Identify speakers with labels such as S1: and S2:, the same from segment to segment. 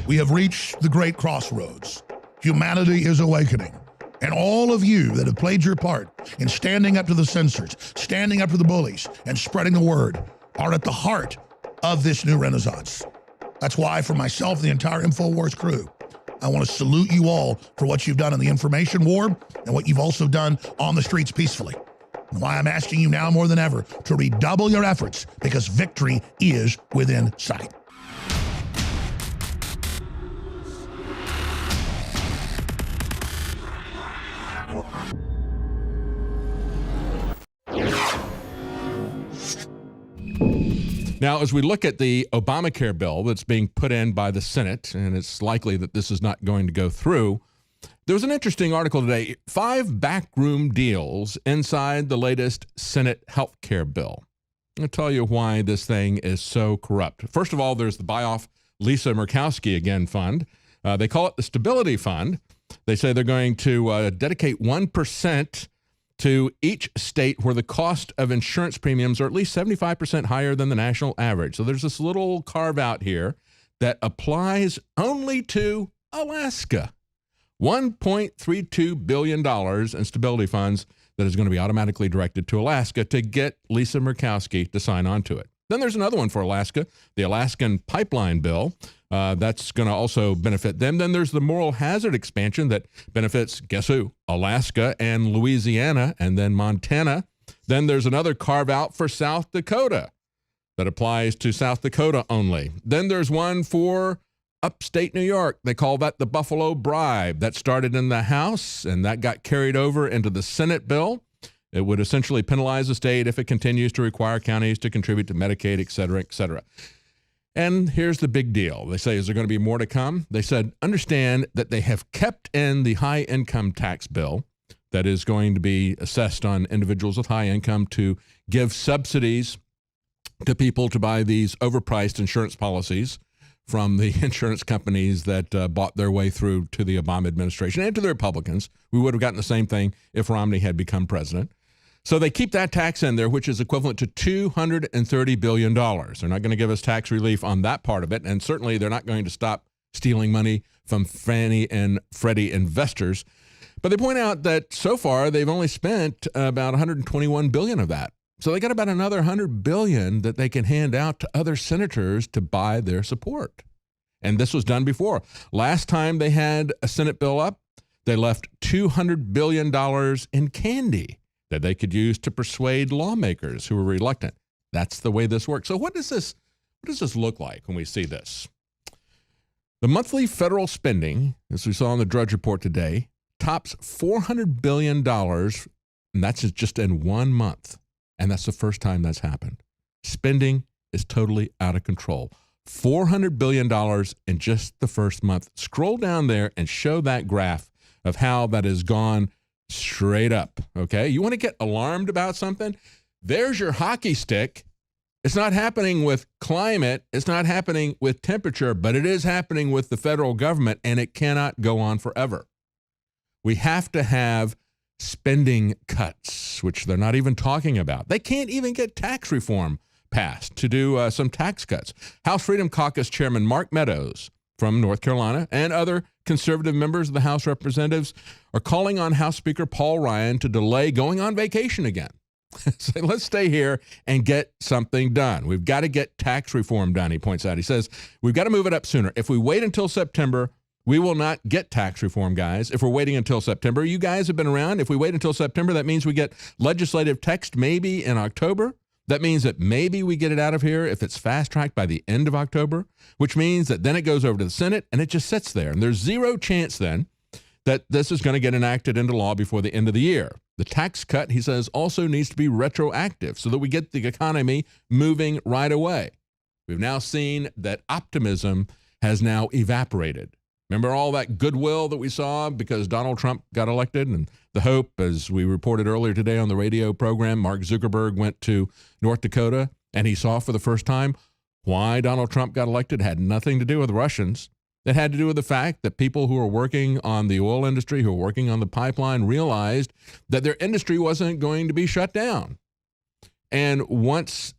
S1: We have reached the great crossroads. Humanity is awakening. And all of you that have played your part in standing up to the censors, standing up to the bullies, and spreading the word are at the heart of this new renaissance. That's why, for myself and the entire InfoWars crew, I want to salute you all for what you've done in the information war and what you've also done on the streets peacefully. And why I'm asking you now more than ever to redouble your efforts, because victory is within sight.
S2: Now, as we look at the Obamacare bill that's being put in by the Senate, and it's likely that this is not going to go through, there was an interesting article today, 5 backroom deals inside the latest Senate health care bill. I'll tell you why this thing is so corrupt. First of all, there's the Buy Off Lisa Murkowski Again Fund. They call it the Stability Fund. They say they're going to dedicate 1% to each state where the cost of insurance premiums are at least 75% higher than the national average. So there's this little carve out here that applies only to Alaska. $1.32 billion in stability funds that is going to be automatically directed to Alaska to get Lisa Murkowski to sign on to it. Then there's another one for Alaska, the Alaskan Pipeline Bill. That's going to also benefit them. Then there's the moral hazard expansion that benefits, guess who? Alaska and Louisiana, and then Montana. Then there's another carve out for South Dakota that applies to South Dakota only. Then there's one for upstate New York. They call that the Buffalo Bribe. That started in the House, and that got carried over into the Senate bill. It would essentially penalize the state if it continues to require counties to contribute to Medicaid, et cetera, et cetera. And here's the big deal. They say, is there going to be more to come? They said, understand that they have kept in the high income tax bill that is going to be assessed on individuals with high income to give subsidies to people to buy these overpriced insurance policies from the insurance companies that bought their way through to the Obama administration and to the Republicans. We would have gotten the same thing if Romney had become president. So they keep that tax in there, which is equivalent to $230 billion. They're not going to give us tax relief on that part of it, and certainly they're not going to stop stealing money from Fannie and Freddie investors. But they point out that so far they've only spent about $121 billion of that. So they got about another $100 billion that they can hand out to other senators to buy their support. And this was done before. Last time they had a Senate bill up, they left $200 billion in candy that they could use to persuade lawmakers who were reluctant. That's the way this works. So what does this look like when we see this? The monthly federal spending, as we saw in the Drudge Report today, tops $400 billion, and that's just in 1 month. And that's the first time that's happened. Spending is totally out of control. $400 billion in just the first month. Scroll down there and show that graph of how that has gone straight up, okay? You want to get alarmed about something? There's your hockey stick. It's not happening with climate. It's not happening with temperature, but it is happening with the federal government, and it cannot go on forever. We have to have spending cuts, which they're not even talking about. They can't even get tax reform passed to do some tax cuts. House Freedom Caucus Chairman Mark Meadows from North Carolina and other conservative members of the House Representatives are calling on House Speaker Paul Ryan to delay going on vacation again. Say, let's stay here and get something done. We've got to get tax reform done, he points out. He says, we've got to move it up sooner. If we wait until September, we will not get tax reform, guys. If we're waiting until September, you guys have been around. If we wait until September, that means we get legislative text maybe in October. That means that maybe we get it out of here if it's fast-tracked by the end of October, which means that then it goes over to the Senate and it just sits there. And there's zero chance then that this is going to get enacted into law before the end of the year. The tax cut, he says, also needs to be retroactive so that we get the economy moving right away. We've now seen that optimism has now evaporated. Remember all that goodwill that we saw because Donald Trump got elected, and the hope, as we reported earlier today on the radio program, Mark Zuckerberg went to North Dakota and he saw for the first time why Donald Trump got elected. It had nothing to do with Russians. It had to do with the fact that people who are working on the oil industry, who are working on the pipeline, realized that their industry wasn't going to be shut down. And once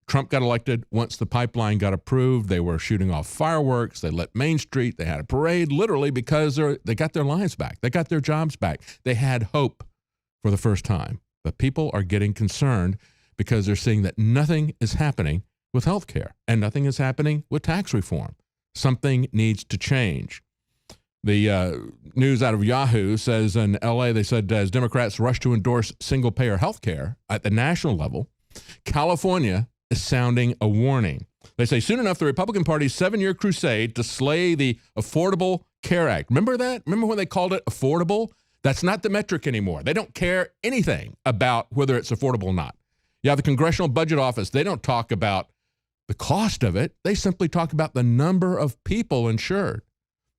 S2: Trump got elected. Once the pipeline got approved, they were shooting off fireworks. They lit Main Street. They had a parade, literally, because they got their lives back. They got their jobs back. They had hope for the first time. But people are getting concerned because they're seeing that nothing is happening with health care and nothing is happening with tax reform. Something needs to change. The news out of Yahoo says in LA, they said as Democrats rush to endorse single-payer health care at the national level, California is sounding a warning. They say soon enough, the Republican Party's 7-year crusade to slay the Affordable Care Act. Remember that? Remember when they called it affordable? That's not the metric anymore. They don't care anything about whether it's affordable or not. You have the Congressional Budget Office. They don't talk about the cost of it. They simply talk about the number of people insured.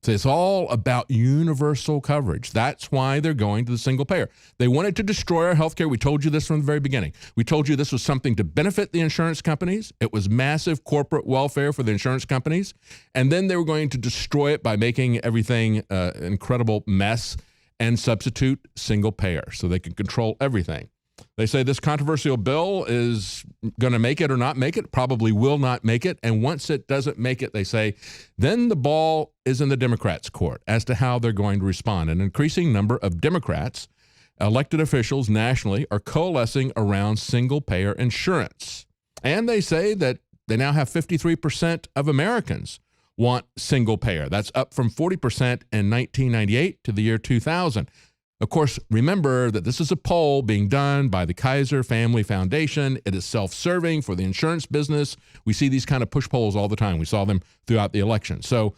S2: So it's all about universal coverage. That's why they're going to the single payer. They wanted to destroy our health care. We told you this from the very beginning. We told you this was something to benefit the insurance companies. It was massive corporate welfare for the insurance companies. And then they were going to destroy it by making everything an incredible mess and substitute single payer so they can control everything. They say this controversial bill is going to make it or not make it, probably will not make it. And once it doesn't make it, they say, then the ball is in the Democrats' court as to how they're going to respond. An increasing number of Democrats, elected officials nationally, are coalescing around single-payer insurance. And they say that they now have 53% of Americans want single-payer. That's up from 40% in 1998 to the year 2000. Of course, remember that this is a poll being done by the Kaiser Family Foundation. It is self-serving for the insurance business. We see these kind of push polls all the time. We saw them throughout the election. So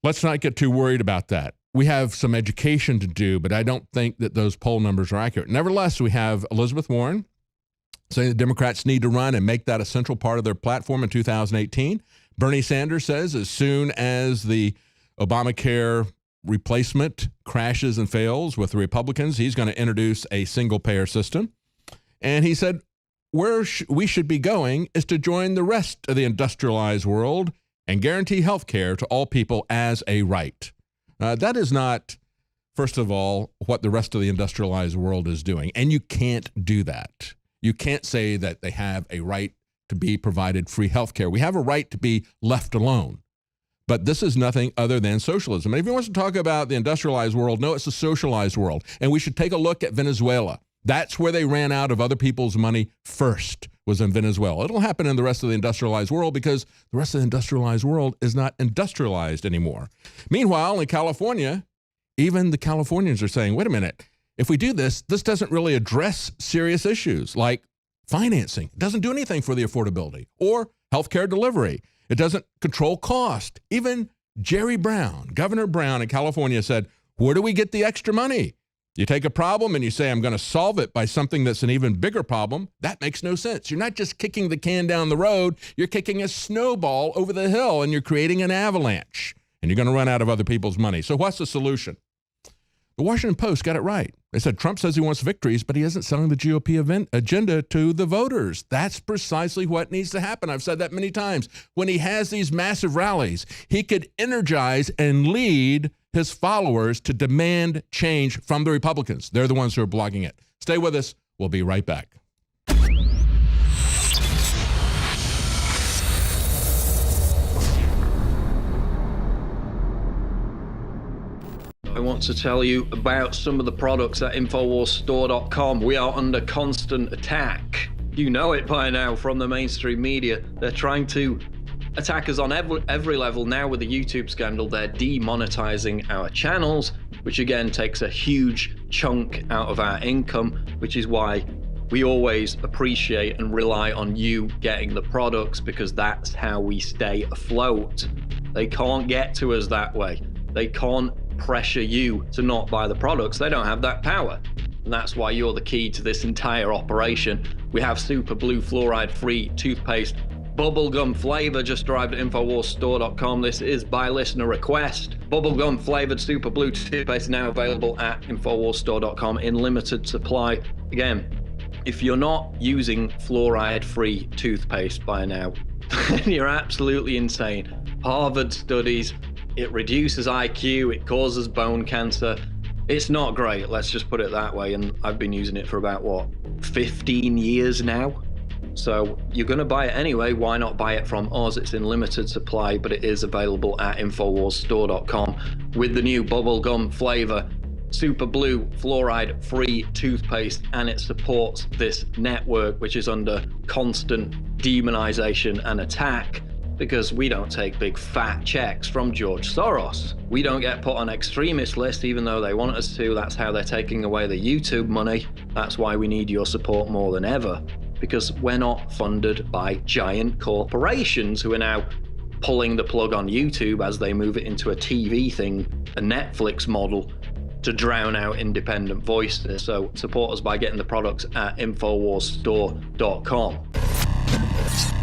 S2: let's not get too worried about that. We have some education to do, but I don't think that those poll numbers are accurate. Nevertheless, we have Elizabeth Warren saying the Democrats need to run and make that a central part of their platform in 2018. Bernie Sanders says as soon as the Obamacare replacement crashes and fails with the Republicans, he's going to introduce a single-payer system. And he said where we should be going is to join the rest of the industrialized world and guarantee health care to all people as a right. That is not, first of all, what the rest of the industrialized world is doing. And you can't do that. You can't say that they have a right to be provided free health care. We have a right to be left alone. But this is nothing other than socialism. And if he wants to talk about the industrialized world, no, it's a socialized world. And we should take a look at Venezuela. That's where they ran out of other people's money first, was in Venezuela. It'll happen in the rest of the industrialized world because the rest of the industrialized world is not industrialized anymore. Meanwhile, in California, even the Californians are saying, wait a minute, if we do this, this doesn't really address serious issues like financing. It doesn't do anything for the affordability or healthcare delivery. It doesn't control cost. Even Jerry Brown, Governor Brown in California said, where do we get the extra money? You take a problem and you say, I'm going to solve it by something that's an even bigger problem. That makes no sense. You're not just kicking the can down the road. You're kicking a snowball over the hill and you're creating an avalanche. And you're going to run out of other people's money. So what's the solution? The Washington Post got it right. They said Trump says he wants victories, but he isn't selling the GOP agenda to the voters. That's precisely what needs to happen. I've said that many times. When he has these massive rallies, he could energize and lead his followers to demand change from the Republicans. They're the ones who are blocking it. Stay with us. We'll be right back.
S3: I want to tell you about some of the products at InfoWarsStore.com. We are under constant attack. You know it by now from the mainstream media. They're trying to attack us on every level. Now with the YouTube scandal, they're demonetizing our channels, which again takes a huge chunk out of our income, which is why we always appreciate and rely on you getting the products, because that's how we stay afloat. They can't get to us that way. They can't pressure you to not buy the products. They don't have that power. And that's why you're the key to this entire operation. We have Super Blue Fluoride Free Toothpaste, bubblegum flavor, just arrived at InfoWarsStore.com. This is by listener request. Bubblegum flavored Super Blue toothpaste now available at InfoWarsStore.com in limited supply. Again, if you're not using fluoride free toothpaste by now, you're absolutely insane. Harvard studies, it reduces IQ, it causes bone cancer. It's not great, let's just put it that way. And I've been using it for about, 15 years now? So you're going to buy it anyway. Why not buy it from us? It's in limited supply, but it is available at InfoWarsStore.com with the new bubblegum flavor, super blue fluoride free toothpaste, and it supports this network, which is under constant demonization and attack because we don't take big fat checks from George Soros. We don't get put on extremist list even though they want us to. That's how they're taking away the YouTube money. That's why we need your support more than ever, because we're not funded by giant corporations who are now pulling the plug on YouTube as they move it into a TV thing, a Netflix model, to drown out independent voices. So support us by getting the products at InfoWarsStore.com.